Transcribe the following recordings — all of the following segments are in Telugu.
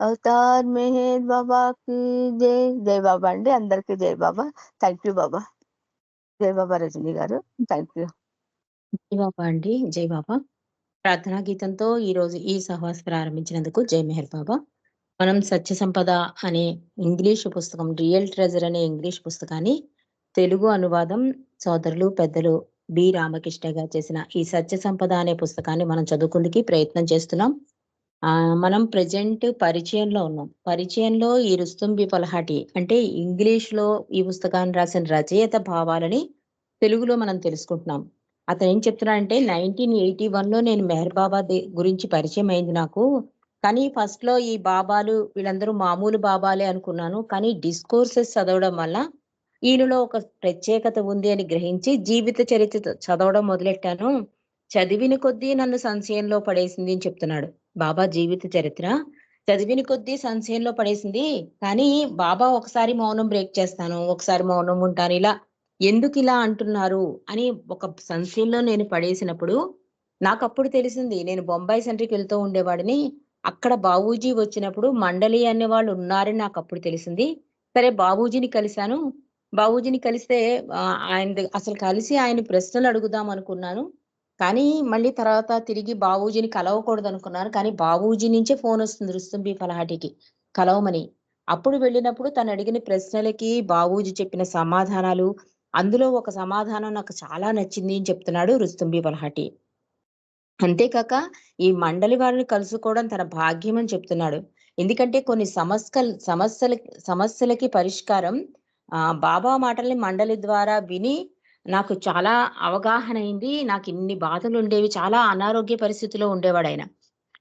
అవతార్ మెహర్ బాబాకి జై. జై బాబా అండి, అందరికీ జై బాబా. థ్యాంక్ యూ బాబా. జై బాబా రజనీ గారు, థ్యాంక్ యూ. జై బాబా అండి. జై బాబా. ప్రార్థనా గీతంతో ఈరోజు ఈ సహవాసం ప్రారంభించినందుకు జై మెహర్ బాబా. మనం సత్య సంపద అనే ఇంగ్లీషు పుస్తకం, రియల్ ట్రెజర్ అనే ఇంగ్లీష్ పుస్తకాన్ని తెలుగు అనువాదం సోదరులు పెద్దలు బి రామకృష్ణ గారు చేసిన ఈ సత్య సంపద అనే పుస్తకాన్ని మనం చదువుకుందుకి ప్రయత్నం చేస్తున్నాం. మనం ప్రెజెంట్ పరిచయంలో ఉన్నాం. పరిచయంలో ఈ రుస్తుం బి పల్హాటి అంటే ఇంగ్లీష్‌లో ఈ పుస్తకాన్ని రాసిన రచయిత భావాలని తెలుగులో మనం తెలుసుకుంటున్నాం. అతనేం చెప్తున్నాడంటే 1981లో నేను మెహర్ బాబా గురించి పరిచయం అయింది నాకు. కానీ ఫస్ట్‌లో ఈ బాబాలు వీళ్ళందరూ మామూలు బాబాలే అనుకున్నాను. కానీ డిస్కోర్సెస్ చదవడం వల్ల ఈయనలో ఒక ప్రత్యేకత ఉంది అని గ్రహించి జీవిత చరిత్ర చదవడం మొదలెట్టాను. చదివిన కొద్దీ నన్ను సంశయంలో పడేసింది అని చెప్తున్నాడు. బాబా జీవిత చరిత్ర చదివిన కొద్దీ సంశయంలో పడేసింది. కానీ బాబా ఒకసారి మౌనం బ్రేక్ చేస్తాను, ఒకసారి మౌనం ఉంటాను. ఇలా ఎందుకిలా అంటున్నారు అని ఒక సంశయంలో నేను పడేసినప్పుడు, నాకప్పుడు తెలిసింది. నేను బొంబాయి సెంట్రిక్ వెళ్తూ ఉండేవాడిని. అక్కడ బావూజీ వచ్చినప్పుడు మండలి అనేవాళ్ళు ఉన్నారని నాకప్పుడు తెలిసింది. సరే బావూజీని కలిసాను. బావూజీని కలిస్తే అసలు కలిసి ఆయన ప్రశ్నలు అడుగుదాం అనుకున్నాను. కానీ మళ్ళీ తర్వాత తిరిగి బావూజీని కలవకూడదనుకున్నాను. కానీ బావూజీ నుంచే ఫోనొస్తుంది రుస్తుం బి పలహాటికి కలవమని. అప్పుడు వెళ్ళినప్పుడు తనడిగిన ప్రశ్నలకి బావూజీ చెప్పిన సమాధానాలు, అందులో ఒక సమాధానం నాకు చాలా నచ్చింది అని చెప్తున్నాడు రుస్తుం బి పలహాటి. అంతేకాక ఈ మండలి వారిని కలుసుకోవడం తన భాగ్యం అని చెప్తున్నాడు. ఎందుకంటే కొన్ని సమస్యలకి పరిష్కారం బాబా మాటల్ని మండలి ద్వారా విని నాకు చాలా అవగాహన అయింది. నాకిన్ని బాధలుండేవి. చాలా అనారోగ్య పరిస్థితిలో ఉండేవాడాయన.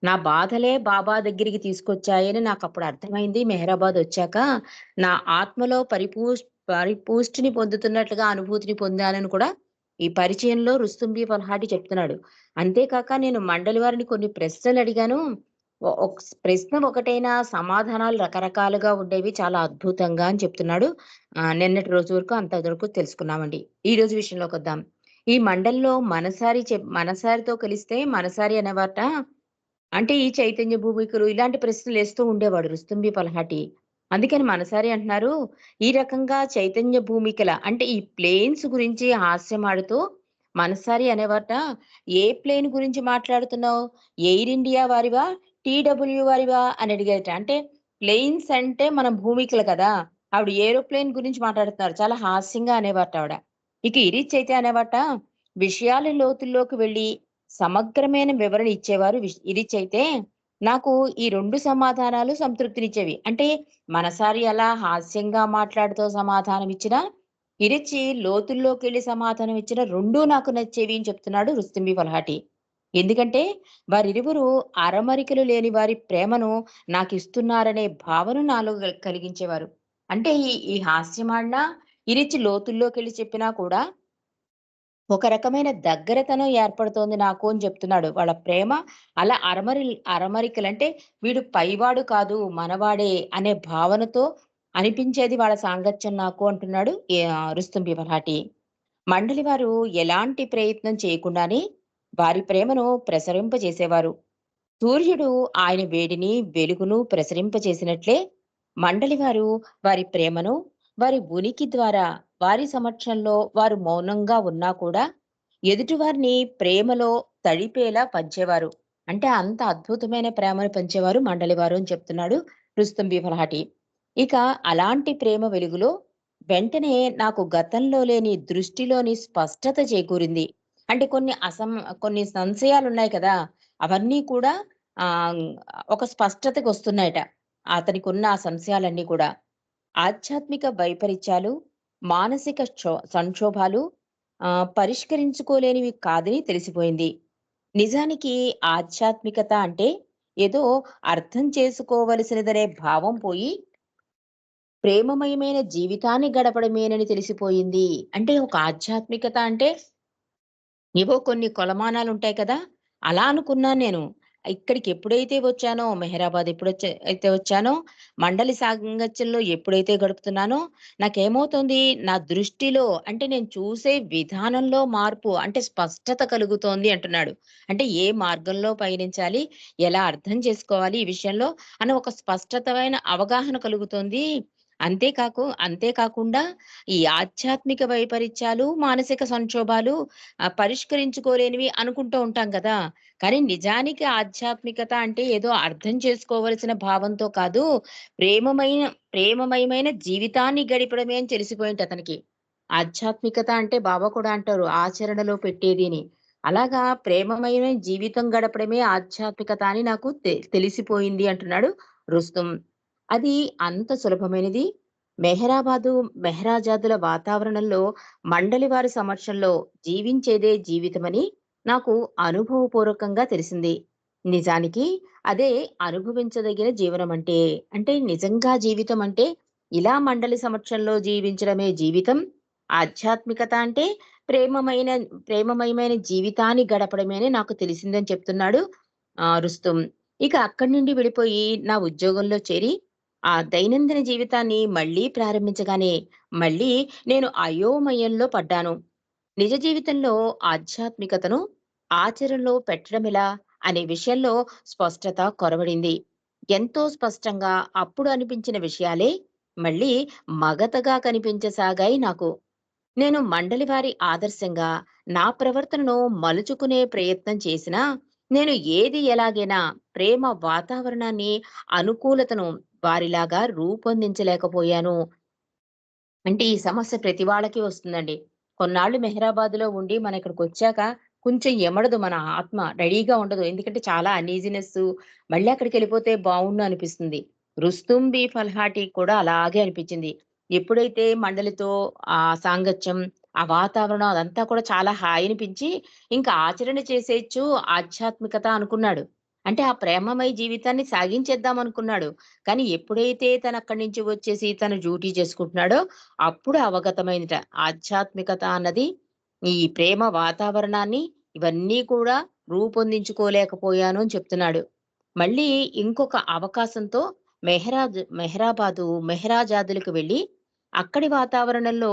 నా బాధలే బాబా దగ్గరికి తీసుకొచ్చాయని నాకప్పుడు అర్థమైంది. మెహరాబాద్ వచ్చాక నా ఆత్మలో పరిపుష్టిని పొందుతున్నట్లుగా అనుభూతిని పొందానని కూడా ఈ పరిచయంలో రుస్తుం బి పల్హాటి చెప్తున్నాడు. అంతేకాక నేను మండలి వారిని కొన్ని ప్రశ్నలడిగాను. ప్రశ్న ఒకటైనా సమాధానాలు రకరకాలుగా ఉండేవి. చాలా అద్భుతంగా అని చెప్తున్నాడు. నిన్నటి రోజు వరకు అంతవరకు తెలుసుకున్నామండి. ఈ రోజు విషయంలోకొద్దాం. ఈ మండలిలో మనసారితో కలిస్తే మనసారి అనేవారట. అంటే ఈ చైతన్య భూమికలు ఇలాంటి ప్రశ్నలేస్తూ ఉండేవాడు రుస్తుం బి పల్హాటి. అందుకని మనసారి అంటున్నారు, ఈ రకంగా చైతన్య భూమికల అంటే ఈ ప్లేన్స్ గురించి హాస్యమాడుతూ మనసారి అనేవారట, "ఏ ప్లేన్ గురించి మాట్లాడుతున్నావు? ఎయిర్ ఇండియా వారివా? టీడబ్ల్యూ వారివా?" అని అడిగారట. అంటే ప్లేన్స్ అంటే మనం భూమికలు కదా! ఆవిడ ఏరోప్లేన్ గురించి మాట్లాడుతున్నారు. చాలా హాస్యంగా అనేవారట ఆవిడ. ఇక ఇరీచ్ అయితే అనేవారట, విషయాల లోతుల్లోకి వెళ్లి సమగ్రమైన వివరణ ఇచ్చేవారు ఇరీచ్ అయితే, నాకు ఈ 2 సమాధానాలు సంతృప్తినిచ్చేవి. అంటే మనసారి అలా హాస్యంగా మాట్లాడుతూ సమాధానం ఇచ్చినా, ఇరిచి లోతుల్లోకెళ్ళి సమాధానం ఇచ్చిన 2 నాకు నచ్చేవి అని చెప్తున్నాడు రుస్తుం బి పల్హాటి. ఎందుకంటే వారిరువురు అరమరికలు లేని వారి ప్రేమను నాకిస్తున్నారనే భావన నాలో కలిగించేవారు. అంటే ఈ హాస్యమాడినా, ఇరిచి లోతుల్లోకెళ్ళి చెప్పినా కూడా ఒక రకమైన దగ్గరతనం ఏర్పడుతోంది నాకు అని చెప్తున్నాడు. వాళ్ళ ప్రేమ అలా అరమరికలంటే వీడు పైవాడు కాదు మనవాడే అనే భావనతో అనిపించేది వాళ్ళ సాంగత్యం నాకు అంటున్నాడు రుస్తుం బి పల్హాటి. మండలి వారు ఎలాంటి ప్రయత్నం చేయకుండానే వారి ప్రేమను ప్రసరింపజేసేవారు. సూర్యుడు ఆయన వేడిని, వెలుగును ప్రసరింపచేసినట్లే మండలివారు వారి ప్రేమను, వారి ఉనికి ద్వారా వారి సమక్షంలో వారు మౌనంగా ఉన్నా కూడా ఎదుటివారిని ప్రేమలో తడిపేలా పంచేవారు. అంటే అంత అద్భుతమైన ప్రేమను పంచేవారు మండలివారు అని చెప్తున్నాడు రుస్తుం బి పల్హాటి. ఇక అలాంటి ప్రేమ వెలుగులో వెంటనే నాకు గతంలో లేని దృష్టిలోని స్పష్టత చేకూరింది. అంటే కొన్ని సంశయాలున్నాయి కదా! అవన్నీ కూడా ఆహ్, ఒక స్పష్టతకొస్తున్నాయట. అతనికున్న ఆ సంశయాలన్నీ కూడా. ఆధ్యాత్మిక వైపరీత్యాలు, మానసిక సంక్షోభాలు పరిష్కరించుకోలేనివి కాదని తెలిసిపోయింది. నిజానికి ఆధ్యాత్మికత అంటే ఏదో అర్థం చేసుకోవలసినదనే భావం పోయి ప్రేమమయమైన జీవితాన్ని గడపడమేనని తెలిసిపోయింది. అంటే ఒక ఆధ్యాత్మికత అంటే ఏవో కొన్ని కొలమానాలుంటాయి కదా! అలా అనుకున్నాను నేను. ఇక్కడికి ఎప్పుడైతే వచ్చానో, మెహరాబాద్ అయితే వచ్చానో, మండలి సాంగత్యంలో ఎప్పుడైతే గడుపుతున్నానో, నాకేమవుతుంది, నా దృష్టిలో అంటే నేను చూసే విధానంలో మార్పు అంటే స్పష్టత కలుగుతోంది అంటున్నాడు. అంటే ఏ మార్గంలో పయనించాలి, ఎలా అర్థం చేసుకోవాలి ఈ విషయంలో అన్న ఒక స్పష్టతమైన అవగాహన కలుగుతోంది. అంతేకాకుండా ఈ ఆధ్యాత్మిక వైపరీత్యాలు, మానసిక సంక్షోభాలు పరిష్కరించుకోలేనివి అనుకుంటూ ఉంటాం కదా! కానీ నిజానికి ఆధ్యాత్మికత అంటే ఏదో అర్థం చేసుకోవలసిన భావంతో కాదు, ప్రేమమైన ప్రేమమయమైన జీవితాన్ని గడపడమే అని తెలిసిపోయింది అతనికి. ఆధ్యాత్మికత అంటే బాబా కూడా అంటారు ఆచరణలో పెట్టేది అని. అలాగా ప్రేమమయమైన జీవితం గడపడమే ఆధ్యాత్మికత అని నాకు తెలిసిపోయింది అంటున్నాడు రుస్తుం. అది అంత సులభమైనది. మెహరాబాదు, మెహరాజాదుల వాతావరణంలో మండలి వారి సమక్షంలో జీవించేదే జీవితమని నాకు అనుభవపూర్వకంగా తెలిసింది. నిజానికి అదే అనుభవించదగిన జీవనం అంటే. అంటే నిజంగా జీవితం అంటే ఇలా మండలి సమక్షంలో జీవించడమే జీవితం. ఆధ్యాత్మికత అంటే ప్రేమమైన ప్రేమమయమైన జీవితాన్ని గడపడమే అని నాకు తెలిసిందని చెప్తున్నాడు రుస్తుం. ఇక అక్కడి నుండి వెళ్ళిపోయి నా ఉద్యోగంలో చేరి ఆ దైనందిన జీవితాన్ని మళ్ళీ ప్రారంభించగానే మళ్ళీ నేను అయోమయంలో పడ్డాను. నిజ జీవితంలో ఆధ్యాత్మికతను ఆచరణలో పెట్టడమెలా అనే విషయంలో స్పష్టత కొరవడింది. ఎంతో స్పష్టంగా అప్పుడు అనిపించిన విషయాలే మళ్ళీ మగతగా కనిపించసాగాయి నాకు. నేను మండలి వారి ఆదర్శంగా నా ప్రవర్తనను మలుచుకునే ప్రయత్నం చేసినా, నేను ఏది ఎలాగైనా ప్రేమ వాతావరణాన్ని, అనుకూలతను వారిలాగా రూపొందించలేకపోయాను. అంటే ఈ సమస్య ప్రతి వాళ్ళకి వస్తుందండి. కొన్నాళ్ళు మెహరాబాద్‌లో ఉండి మనం ఇక్కడికొచ్చాక కొంచెం ఎమడదు మన ఆత్మ. రెడీగా ఉండదు. ఎందుకంటే చాలా అన్‌ఈజీనెస్సు మళ్ళీ అక్కడికెళ్ళిపోతే బావుండు అనిపిస్తుంది. 'రుస్తుం బి ఫల్హాటి' కూడా అలాగే అనిపించింది. ఎప్పుడైతే మండలితో సాంగత్యం, ఆ వాతావరణం అదంతా కూడా చాలా హాయనిపించి ఇంకా ఆచరణ చేసేయొచ్చు ఆధ్యాత్మికత అనుకున్నాడు. అంటే ఆ ప్రేమమయ జీవితాన్ని సాగించేద్దాం అనుకున్నాడు. కానీ ఎప్పుడైతే తనక్కడి నుంచి వచ్చేసి తన డ్యూటీ చేసుకుంటున్నాడో అప్పుడు అవగతమైందట. ఆధ్యాత్మికత అన్నది ఈ ప్రేమ వాతావరణాన్ని ఇవన్నీ కూడా రూపొందించుకోలేకపోయాను అని చెప్తున్నాడు. మళ్ళీ ఇంకొక అవకాశంతో మెహరాజాదులకు వెళ్లి అక్కడి వాతావరణంలో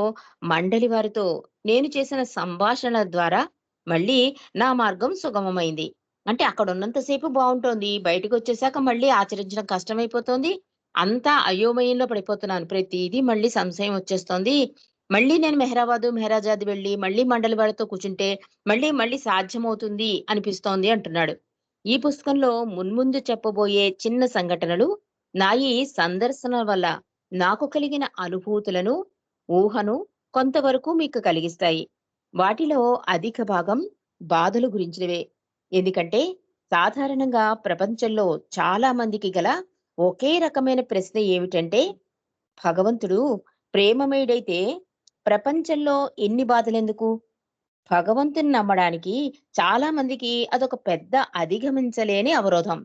మండలి వారితో నేను చేసిన సంభాషణల ద్వారా మళ్ళీ నా మార్గం సుగమమైంది. అంటే అక్కడున్నంత సేపు బావుంటోంది. బయటికొచ్చేసాక మళ్ళీ ఆచరించడం కష్టమైపోతోంది. అంతా అయోమయంలో పడిపోతున్నాను. ప్రతీదీ మళ్ళీ సంశయం వచ్చేస్తోంది. మళ్ళీ నేను మెహరాజాద్ వెళ్లి మళ్ళీ మండలి వాడితో కూర్చుంటే మళ్ళీ సాధ్యమవుతుంది అనిపిస్తోంది అంటున్నాడు. ఈ పుస్తకంలో మున్ముందు చెప్పబోయే చిన్న సంఘటనలు నా ఈ సందర్శన వల్ల నాకు కలిగిన అనుభూతులను, ఊహను కొంతవరకు మీకు కలిగిస్తాయి. వాటిలో అధిక భాగం బాధల గురించినవే. ఎందుకంటే సాధారణంగా ప్రపంచంలో చాలా మందికి గల ఒకే రకమైన ప్రశ్న ఏమిటంటే, భగవంతుడు ప్రేమమయుడైతే ప్రపంచంలో ఎన్ని బాధలెందుకు? భగవంతుని నమ్మడానికి చాలా మందికి అదొక పెద్ద అధిగమించలేని అవరోధం.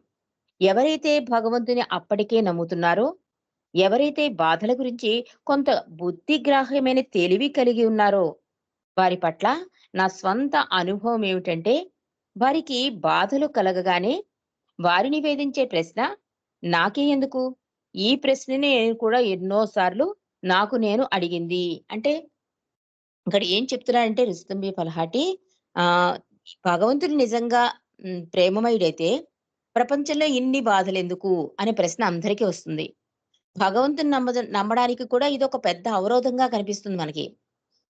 ఎవరైతే భగవంతుని అప్పటికే నమ్ముతున్నారో, ఎవరైతే బాధల గురించి కొంత బుద్ధిగ్రాహ్యమైన తెలివి కలిగి ఉన్నారో, వారి పట్ల నా స్వంత అనుభవం ఏమిటంటే, వారికి బాధలు కలగగానే వారిని వేధించే ప్రశ్న నాకే ఎందుకు? ఈ ప్రశ్ననే నేను కూడా ఎన్నో సార్లు నాకు నేను అడిగింది. అంటే ఇక్కడ ఏం చెప్తున్నాడంటే రుస్తుంబి ఫల్హాటి ఆహ్, భగవంతుడు నిజంగా ప్రేమమయుడైతే ప్రపంచంలో ఇన్ని బాధలెందుకు అనే ప్రశ్న అందరికీ వస్తుంది. భగవంతుని నమ్మడానికి కూడా ఇదొక పెద్ద అవరోధంగా కనిపిస్తుంది మనకి.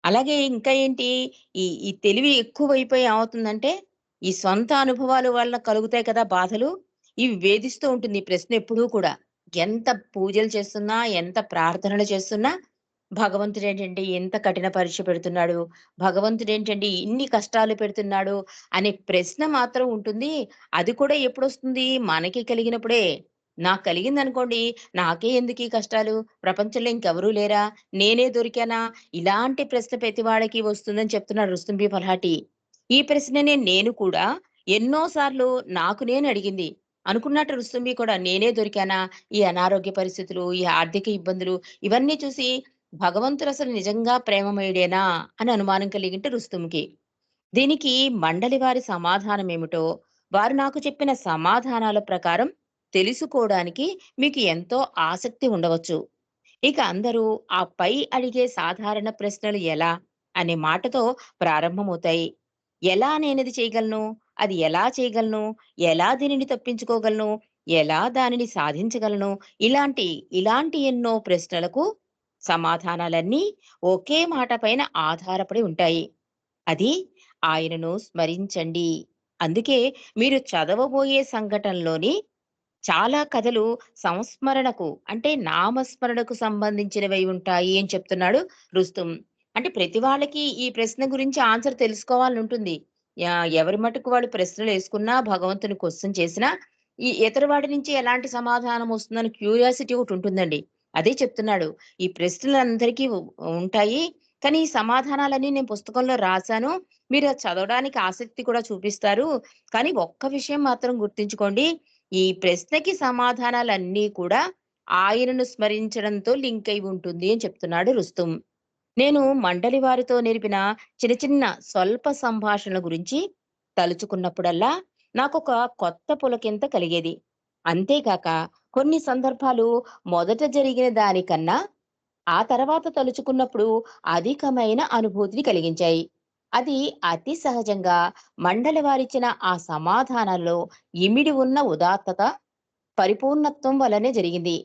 అలాగే ఇంకా ఏంటి ఈ తెలివి ఎక్కువైపోయి ఏమవుతుందంటే, ఈ స్వంత అనుభవాల వల్ల కలుగుతాయి కదా బాధలు, ఇవి వేధిస్తూ ఉంటుంది ఈ ప్రశ్న ఎప్పుడూ కూడా. ఎంత పూజలు చేస్తున్నా, ఎంత ప్రార్థనలు చేస్తున్నా, భగవంతుడేంటండి ఇంత కఠిన పరీక్ష పెడుతున్నాడు, భగవంతుడేంటండి ఇన్ని కష్టాలు పెడుతున్నాడు అనే ప్రశ్న మాత్రం ఉంటుంది. అది కూడా ఎప్పుడొస్తుంది? మనకి కలిగినప్పుడే. నాకు కలిగిందనుకోండి, నాకే ఎందుకీ కష్టాలు? ప్రపంచంలో ఇంకెవరూ లేరా? నేనే దొరికానా? ఇలాంటి ప్రశ్న ప్రతి వాడికి వస్తుందని చెప్తున్నాడు రుస్తుంబి ఫల్హాటి. ఈ ప్రశ్ననే నేను కూడా ఎన్నో సార్లు నాకు నేను అడిగింది. అనుకున్నట్టు రుస్తుంబి కూడా నేనే దొరికానా? ఈ అనారోగ్య పరిస్థితులు, ఈ ఆర్థిక ఇబ్బందులు ఇవన్నీ చూసి భగవంతుడసలు నిజంగా ప్రేమమయుడేనా అని అనుమానం కలిగింటే రుస్తుంకి. దీనికి మండలి వారి సమాధానమేమిటో, వారు నాకు చెప్పిన సమాధానాల ప్రకారం తెలుసుకోవడానికి మీకు ఎంతో ఆసక్తి ఉండవచ్చు. ఇక అందరూ ఆ పై అడిగే సాధారణ ప్రశ్నలు ఎలా అనే మాటతో ప్రారంభమవుతాయి. ఎలా నేనది చేయగలను? అది ఎలా చేయగలను? ఎలా దీనిని తప్పించుకోగలను? ఎలా దానిని సాధించగలను? ఇలాంటి ఇలాంటి ఎన్నో ప్రశ్నలకు సమాధానాలన్నీ ఒకే మాట పైన ఆధారపడి ఉంటాయి. అది ఆయనను స్మరించండి. అందుకే మీరు చదవబోయే సంఘటనలోని చాలా కథలు సంస్మరణకు అంటే నామస్మరణకు సంబంధించినవై ఉంటాయి అని చెప్తున్నాడు రుస్తుం. అంటే ప్రతి వాళ్ళకి ఈ ప్రశ్న గురించి ఆన్సర్ తెలుసుకోవాలని ఉంటుంది. ఎవరి మటుకు వాళ్ళు ప్రశ్నలు వేసుకున్నా, భగవంతుని క్వెషన్ చేసినా, ఈ ఇతర వాడి నుంచి ఎలాంటి సమాధానం వస్తుందని క్యూరియాసిటీ ఒకటి ఉంటుందండి. అదే చెప్తున్నాడు. ఈ ప్రశ్నలందరికీ ఉంటాయి. కానీ ఈ సమాధానాలన్నీ నేను పుస్తకంలో రాసాను. మీరు అది చదవడానికి ఆసక్తి కూడా చూపిస్తారు. కానీ ఒక్క విషయం మాత్రం గుర్తుంచుకోండి. ఈ ప్రశ్నకి సమాధానాలన్నీ కూడా ఆయనను స్మరించడంతో లింక్ అయి ఉంటుంది అని చెప్తున్నాడు రుస్తుం. నేను మండలి వారితో నేర్పిన చిన్న చిన్న స్వల్ప సంభాషణల గురించి తలుచుకున్నప్పుడల్లా నాకొక కొత్త పులకింత కలిగేది. అంతేకాక కొన్ని సందర్భాలు మొదట జరిగిన దానికన్నా ఆ తర్వాత తలుచుకున్నప్పుడు అధికమైన అనుభూతిని కలిగించాయి. అది అతి సహజంగా మండలి వారిచ్చిన ఆ సమాధానాల్లో ఇమిడి ఉన్న ఉదాత్తత, పరిపూర్ణత్వం వల్లనే జరిగింది.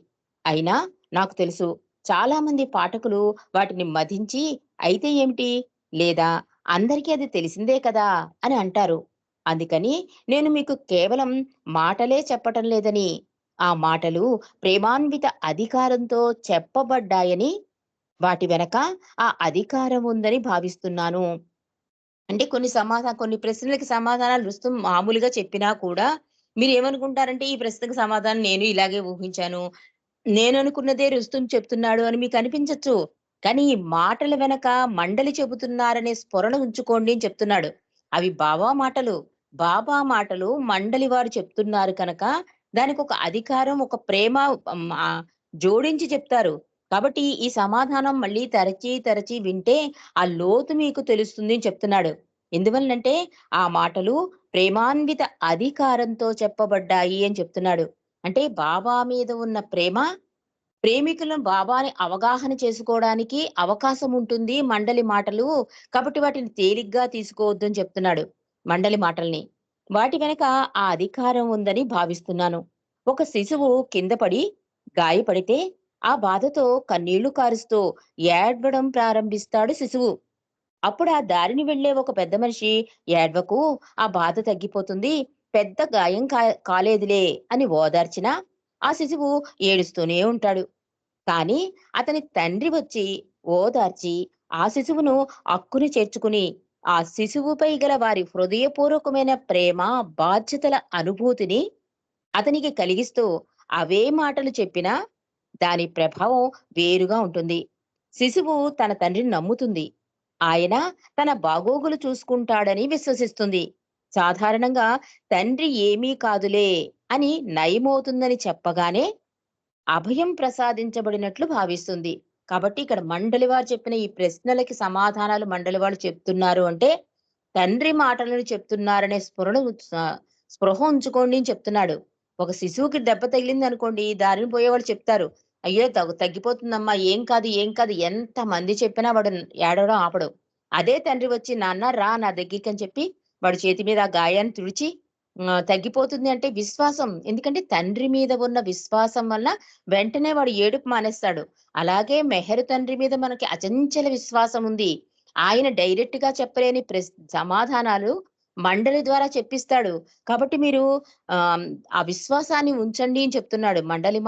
అయినా నాకు తెలుసు చాలా మంది పాఠకులు వాటిని మదించి అయితే ఏమిటి? లేదా అందరికీ అది తెలిసిందే కదా! అని అంటారు. అందుకని నేను మీకు కేవలం మాటలే చెప్పటం లేదని, ఆ మాటలు ప్రేమాన్విత అధికారంతో చెప్పబడ్డాయని, వాటి వెనక ఆ అధికారం ఉందని భావిస్తున్నాను. అంటే కొన్ని ప్రశ్నలకి సమాధానాలు రుస్తుం మామూలుగా చెప్పినా కూడా మీరేమనుకుంటారంటే, ఈ ప్రశ్నకు సమాధానం నేను ఇలాగే ఊహించాను. నేననుకున్నదే రుస్తుం చెప్తున్నాడు అని మీకనిపించొచ్చు. కానీ ఈ మాటల వెనక మండలి చెబుతున్నారనే స్ఫురణ ఉంచుకోండి అని చెప్తున్నాడు. అవి బాబా మాటలు. బాబా మాటలు మండలి వారు చెప్తున్నారు కనుక దానికొక అధికారం, ఒక ప్రేమ జోడించి చెప్తారు. కాబట్టి ఈ సమాధానం మళ్ళీ తరచి, తరచి వింటే ఆ లోతు మీకు తెలుస్తుంది అని చెప్తున్నాడు. ఎందువలనంటే ఆ మాటలు ప్రేమాన్విత అధికారంతో చెప్పబడ్డాయి అని చెప్తున్నాడు. అంటే బాబా మీద ఉన్న ప్రేమ, ప్రేమికులను బాబాని అవగాహన చేసుకోవడానికి అవకాశం ఉంటుంది మండలి మాటలు. కాబట్టి వాటిని తేలిగ్గా తీసుకోవద్దని చెప్తున్నాడు మండలి మాటల్ని. వాటి వెనక ఆ అధికారం ఉందని భావిస్తున్నాను. ఒక శిశువు కింద పడి గాయపడితే ఆ బాధతో కన్నీళ్లు కారుస్తూ ఏడ్వడం ప్రారంభిస్తాడు శిశువు. అప్పుడు ఆ దారిని వెళ్ళే ఒక పెద్ద మనిషి "ఏడ్వకు, ఆ బాధ తగ్గిపోతుంది. పెద్ద గాయం కాలేదులే" అని ఓదార్చినా ఆ శిశువు ఏడుస్తూనే ఉంటాడు. కానీ అతని తండ్రి వచ్చి ఓదార్చి ఆ శిశువును అక్కున చేర్చుకుని ఆ శిశువుపై గల వారి హృదయపూర్వకమైన ప్రేమ, బాధ్యతల అనుభూతిని అతనికి కలిగిస్తూ అవే మాటలు చెప్పినా దాని ప్రభావం వేరుగా ఉంటుంది. శిశువు తన తండ్రిని నమ్ముతుంది. ఆయన తన బాగోగులు చూసుకుంటాడని విశ్వసిస్తుంది. సాధారణంగా తండ్రి ఏమీ కాదులే అని నయమవుతుందని చెప్పగానే అభయం ప్రసాదించబడినట్లు భావిస్తుంది. కాబట్టి ఇక్కడ మండలి వారు చెప్పిన ఈ ప్రశ్నలకి సమాధానాలు మండలి వాళ్ళు చెప్తున్నారు అంటే, తండ్రి మాటలను చెప్తున్నారనే స్పృహ ఉంచుకోండి అని చెప్తున్నాడు. ఒక శిశువుకి దెబ్బ తగిలిందనుకోండి, దారిన పోయేవాళ్ళు చెప్తారు. "అయ్యో! తగ్గిపోతుందమ్మా. ఏం కాదు, ఏం కాదు." ఎంతమంది చెప్పినా వాడు ఏడవడం ఆపడు. అదే తండ్రి వచ్చి, "నాన్న రా నా దగ్గరికని" చెప్పి వాడి చేతి మీద ఆ గాయాన్ని తుడిచి తగ్గిపోతుంది అంటే విశ్వాసం. ఎందుకంటే తండ్రి మీద ఉన్న విశ్వాసం వల్ల వెంటనే వాడు ఏడుపు మానేస్తాడు. అలాగే మెహర్ తండ్రి మీద మనకి అచంచల విశ్వాసం ఉంది. ఆయన డైరెక్ట్‌గా చెప్పలేని సమాధానాలు మండలి ద్వారా చెప్పిస్తాడు. కాబట్టి మీరు ఆహ్, ఆ విశ్వాసాన్ని ఉంచండి అని చెప్తున్నాడు. మండలి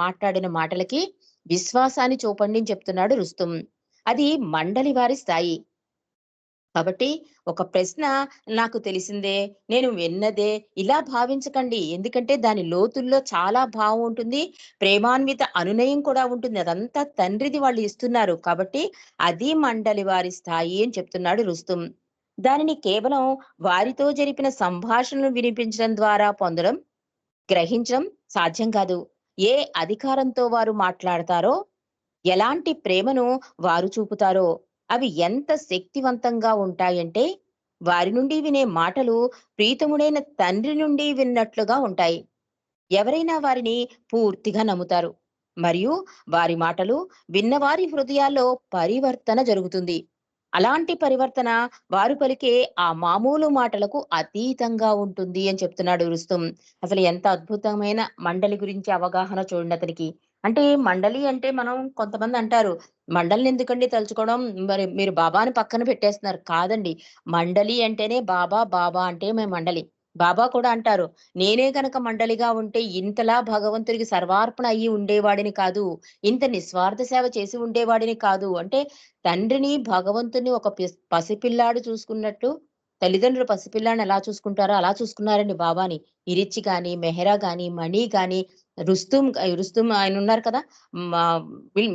మాట్లాడిన మాటలకి విశ్వాసాన్ని చూపండి అని చెప్తున్నాడు రుస్తుం. అది మండలి వారి స్థాయి. కాబట్టి ఒక ప్రశ్న నాకు తెలిసిందే, నేను విన్నదే ఇలా భావించకండి. ఎందుకంటే దాని లోతుల్లో చాలా భావం ఉంటుంది. ప్రేమాన్విత అనునయం కూడా ఉంటుంది. అదంతా తండ్రిది వాళ్ళు ఇస్తున్నారు. కాబట్టి అది మండలి వారి స్థాయి అని చెప్తున్నాడు రుస్తుం. దానిని కేవలం వారితో జరిపిన సంభాషణలు వినిపించడం ద్వారా పొందడం, గ్రహించడం సాధ్యం కాదు. ఏ అధికారంతో వారు మాట్లాడతారో, ఎలాంటి ప్రేమను వారు చూపుతారో అవి ఎంత శక్తివంతంగా ఉంటాయంటే, వారి నుండి వినే మాటలు ప్రీతముడైన తండ్రి నుండి విన్నట్లుగా ఉంటాయి. ఎవరైనా వారిని పూర్తిగా నమ్ముతారు మరియు వారి మాటలు విన్నవారి హృదయాల్లో పరివర్తన జరుగుతుంది. అలాంటి పరివర్తన వారు పలికే ఆ మామూలు మాటలకు అతీతంగా ఉంటుంది అని చెప్తున్నాడు రుస్తుం. అసలు ఎంత అద్భుతమైన మండలి గురించి అవగాహన చూడండి అతనికి. అంటే మండలి అంటే మనం కొంతమంది అంటారు, మండలిని ఎందుకండి తలుచుకోవడం, మరి మీరు బాబాని పక్కన పెట్టేస్తున్నారు. కాదండి, మండలి అంటేనే బాబా, బాబా అంటే మేము మండలి. బాబా కూడా అంటారు, నేనే గనక మండలిగా ఉంటే ఇంతలా భగవంతుడికి సర్వార్పణ అయ్యి ఉండేవాడిని కాదు, ఇంత నిస్వార్థ సేవ చేసి ఉండేవాడిని కాదు. అంటే తండ్రిని, భగవంతుడిని ఒక పసిపిల్లాడు చూసుకున్నట్టు తల్లిదండ్రులు పసిపిల్లాడిని ఎలా చూసుకుంటారో అలా చూసుకున్నారండి బాబాని. ఇరిచ్చి గాని, మెహరా గాని, మణి గాని, రుస్తుం ఆయన ఉన్నారు కదా! మా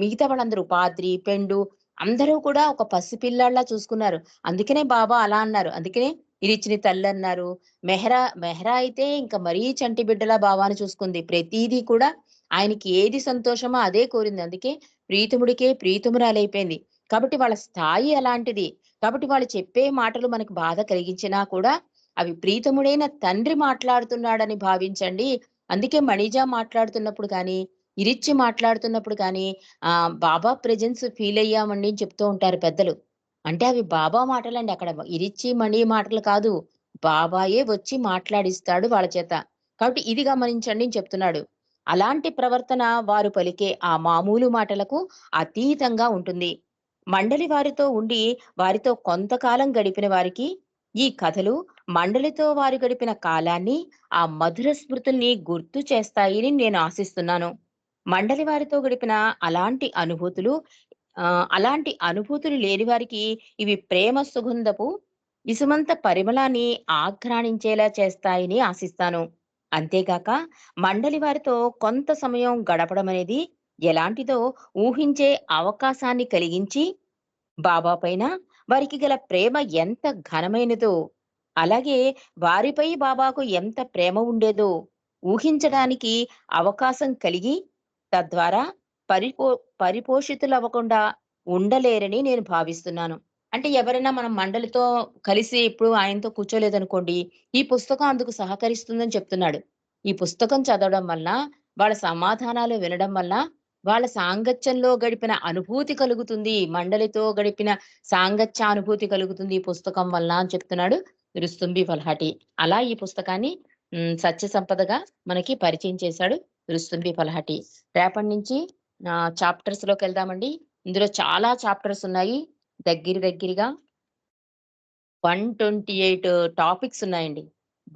మిగతా వాళ్ళందరూ పాద్రి, పెండు అందరూ కూడా ఒక పసిపిల్లాడిలా చూసుకున్నారు. అందుకనే బాబా అలా అన్నారు. అందుకనే ఇరిచ్చిని తల్లన్నారు. మెహరా అయితే ఇంక మరీ చంటి బిడ్డలా బావాని చూసుకుంది. ప్రతీదీ కూడా ఆయనకి ఏది సంతోషమో అదే కోరింది. అందుకే ప్రీతముడికే ప్రీతమురాలైపోయింది. కాబట్టి వాళ్ళ స్థాయి అలాంటిది. కాబట్టి వాళ్ళు చెప్పే మాటలు మనకు బాధ కలిగించినా కూడా అవి ప్రీతముడైన తండ్రి మాట్లాడుతున్నాడని భావించండి. అందుకే మణిజా మాట్లాడుతున్నప్పుడు గాని, ఇరిచ్చి మాట్లాడుతున్నప్పుడు గాని బాబా ప్రెజెన్స్ ఫీల్ అయ్యామండి అని చెప్తూ ఉంటారు పెద్దలు. అంటే అవి బాబా మాటలండి అక్కడ. ఇరిచ్చి, మణి మాటలు కాదు. బాబాయే వచ్చి మాట్లాడిస్తాడు వాళ్ళ చేత. కాబట్టి ఇది గమనించండి అని చెప్తున్నాడు. అలాంటి ప్రవర్తన వారు పలికే ఆ మామూలు మాటలకు అతీతంగా ఉంటుంది. మండలి వారితో ఉండి, వారితో కొంతకాలం గడిపిన వారికి ఈ కథలు మండలితో వారు గడిపిన కాలాన్ని, ఆ మధుర స్మృతుల్ని గుర్తు చేస్తాయని నేను ఆశిస్తున్నాను. మండలి వారితో గడిపిన అలాంటి అనుభూతులు అలాంటి అనుభూతులు లేని వారికి ఇవి ప్రేమ సుగంధపు ఇసుమంత పరిమళాన్ని ఆఘ్రాణించేలా చేస్తాయని ఆశిస్తాను. అంతేగాక మండలి వారితో కొంత సమయం గడపడం అనేది ఎలాంటిదో ఊహించే అవకాశాన్ని కలిగించి, బాబా పైన వారికి గల ప్రేమ ఎంత ఘనమైనదో, అలాగే వారిపై బాబాకు ఎంత ప్రేమ ఉండేదో ఊహించడానికి అవకాశం కలిగి, తద్వారా పరిపో పరిపోషితులవ్వకుండా ఉండలేరని నేను భావిస్తున్నాను. అంటే ఎవరైనా మనం మండలితో కలిసి ఇప్పుడు ఆయనతో కూర్చోలేదనుకోండి, ఈ పుస్తకం అందుకు సహకరిస్తుందని చెప్తున్నాడు. ఈ పుస్తకం చదవడం వలన, వాళ్ళ సమాధానాలు వినడం వల్ల, వాళ్ళ సాంగత్యంలో గడిపిన అనుభూతి కలుగుతుంది. మండలితో గడిపిన సాంగత్యానుభూతి కలుగుతుంది ఈ పుస్తకం వలన అని చెప్తున్నాడు రుస్తుంబి ఫల్హాటి. అలా ఈ పుస్తకాన్ని సత్య సంపదగా మనకి పరిచయం చేశాడు రుస్తుంబి ఫల్హాటి. రేపటి నుంచి చాప్టర్స్ లోకెళ్దామండి. ఇందులో చాలా చాప్టర్స్ ఉన్నాయి. దగ్గరగా 128 టాపిక్స్ ఉన్నాయండి.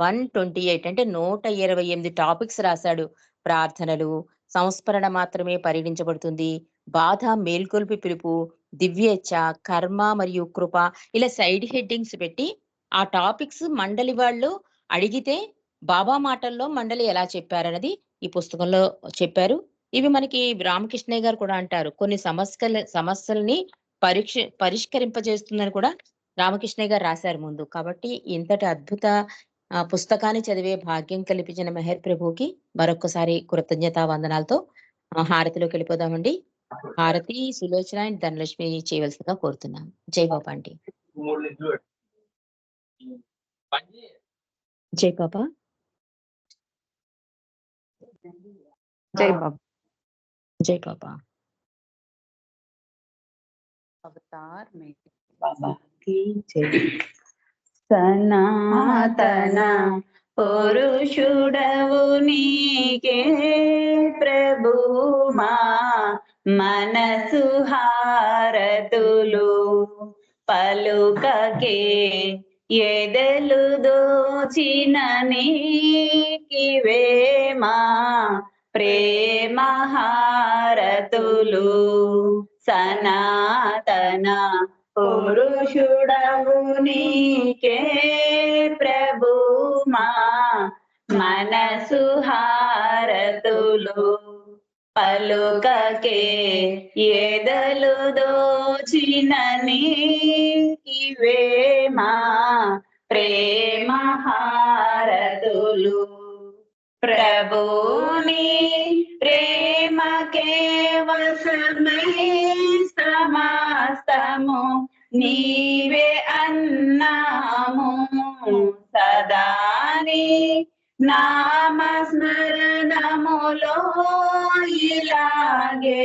128 అంటే 128 టాపిక్స్ రాశాడు. ప్రార్థనలు, సంస్మరణ మాత్రమే పరిగణించబడుతుంది. బాధ, మేల్కొల్పి పిలుపు, దివ్యేచ్ఛ, కర్మ మరియు కృప ఇలా సైడ్ హెడ్డింగ్స్ పెట్టి ఆ టాపిక్స్ మండలి వాళ్ళు అడిగితే బాబా మాటల్లో మండలి ఎలా చెప్పారన్నది ఈ పుస్తకంలో చెప్పారు. ఇవి మనకి రామకృష్ణయ్య గారు కూడా అంటారు. కొన్ని సమస్యల్ని పరిష్కరింపజేస్తుందని కూడా రామకృష్ణయ్య గారు రాశారు ముందు. కాబట్టి ఇంతటి అద్భుత పుస్తకాన్ని చదివే భాగ్యం కల్పించిన మెహర్ ప్రభుకి మరొక్కసారి కృతజ్ఞతా వందనాలతో హారతిలోకి వెళ్ళిపోదామండి. హారతి సులోచన అండ్ ధనలక్ష్మి చేయవలసిందిగా కోరుతున్నాను. జై బాబా అండి. జై బాబా. జై బాబా. జై బాబా. అవతార్ మే బాబా की जय। సనాతన పురుషుడవు నీకే ప్రభుమా మనసు హారతులు పలుకకే ఎదలు దోచిన నీకివేమా ప్రేమ హారతులు సనాతన పురుషుడవు నీకే ప్రభుమా మనసు హారతులు పలుకకే ఎదలు దోచిన నీకివేమా ప్రేమ హారతులు ప్రభుని ప్రేమకే వశమై సమస్తము నీవే అన్నాము నామస్మరణములో ఇలాగే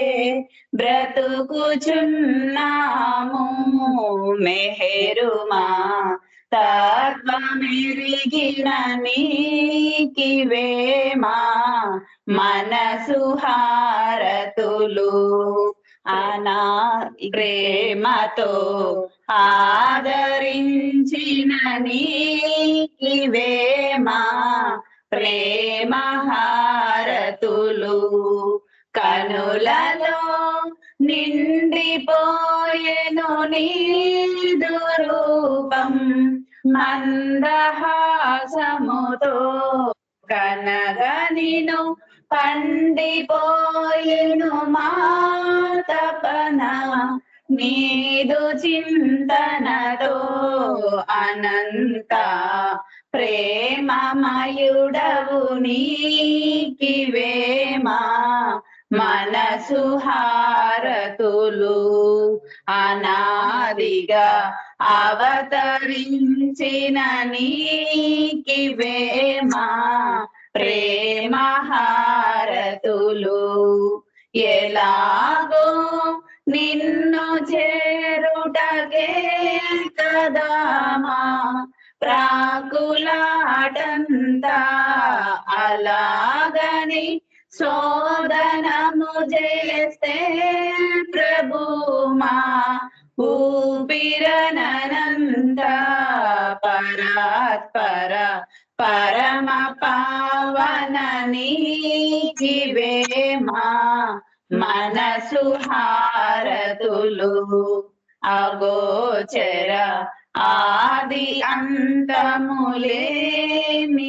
బ్రతుకుచున్నాము. మెహరుమా తత్వమెరిగిన నీకివేమా మనసు హారతులు. అనా ప్రేమతో ఆదరించిన నీకివేమా ప్రేమ హారతులు. కనులలో నిండిపోయెను నీదు రూపం మందహాసముతో కనగనిను పండిపోయెను మా తపన నీదు చింతనతో. అనంత ప్రేమమయుడవు నీకివేమా మనసు హారతులు. అనాదిగా అవతరించిన నీకివేమా ప్రేమ హారతులు. ఎలాగో నిన్ను చేరుటకే కదా మా ప్రాకులాటంతా. అలాగని శోధనము చేస్తే ప్రభుమా ఊపిరనంత పరాత్పర పరమ పావన నీకివేమా మనసు హారతులు. అగోచర ఆది అంతములేమి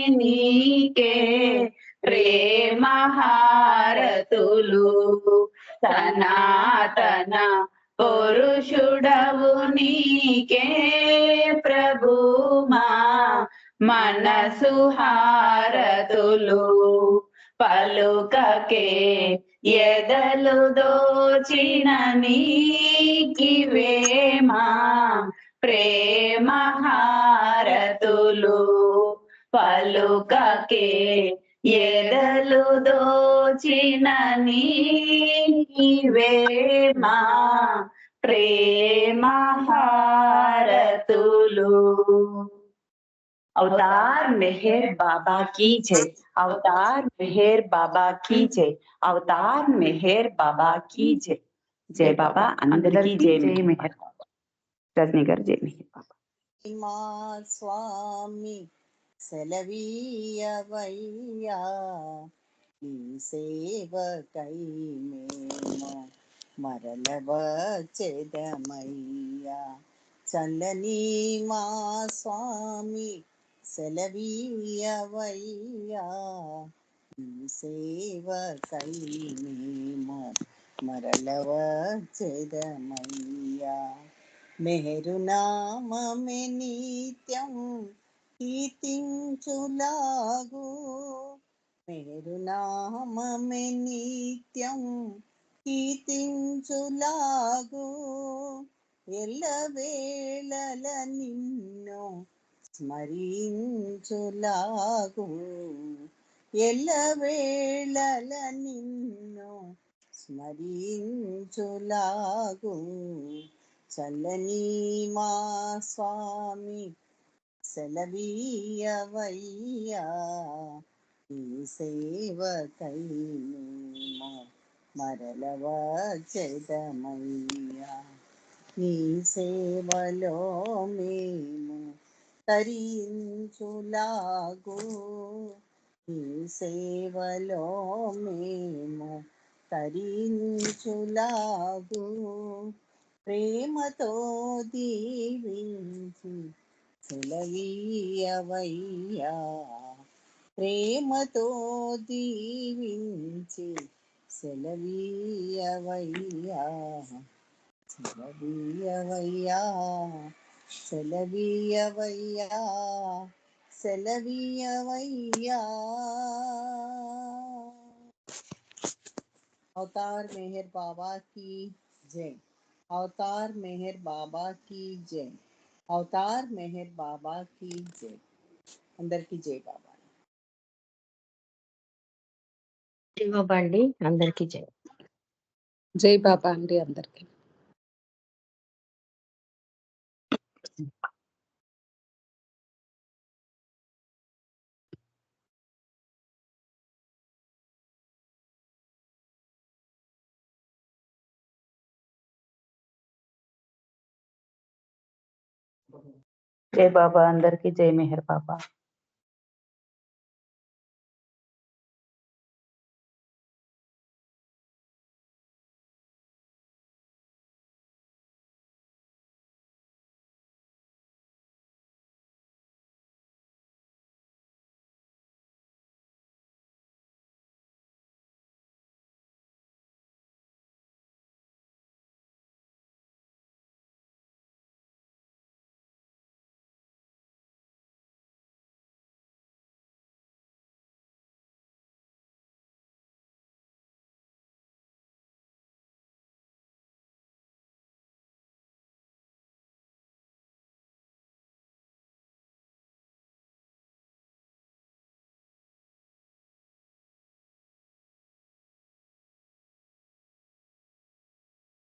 నీకే ప్రేమ హారతులు. సనాతన పురుషుడవు నీకే ప్రభుమా మనసు హారతులు. పలుకకే ఎదలు దోచిన నీకివేమా ప్రేమ హారతులు. పలుకకే ఎదలు దోచిన నీకివేమా ప్రేమ హారతులు. अवतार मेहर बाबा की जय। अवतार मेहर बाबा की जय। अवतार मेहर बाबा की जय। जय बाबा अंदरिकी जय मेहर बाबा। रजनी गाరు जय मेहर बाबा। మా స్వామి సెలవీయవయ్యా నీ సేవకై మేము మరల వచ్చెదమయ్యా. చల్లని మా స్వామి సెలవీయవయ్యా నీ సేవకై మేము మరల వచ్చెదమయ్యా. మెహరునామమే నిత్యం కీర్తించులాగు. మెహరునామమే నిత్యం కీర్తించులాగు. ఎల్లవేళల నిన్ను స్మరించులాగు. ఎల్లవేళల నిన్ను స్మరించులాగు. చల్లని మా స్వామి సెలవీయవయ్యా నీ సేవకై మేము మరల వచ్చెదమయ్యా. నీ సేవలో మేము తరించులాగు. నీ సేవలో మేము తరించులాగు. ప్రేమతో దీవించి సెలవీయవయ్యా. ప్రేమతో దీవించి సెలవీయవయ్యా. సెలవీయవయ్యా సెలవీయవయ్యా సెలవీయవయ్యా. अवतार मेहर बाबा की जय। अवतार मेहर बाबा की जय। अवतार मेहर बाबा की जय। अंदर की जय बाबा। జై బాబా అండి అందరికీ జై. జై బాబా అండి అందరికి. జై బాబా అందరికి జై మెహర్ బాబా.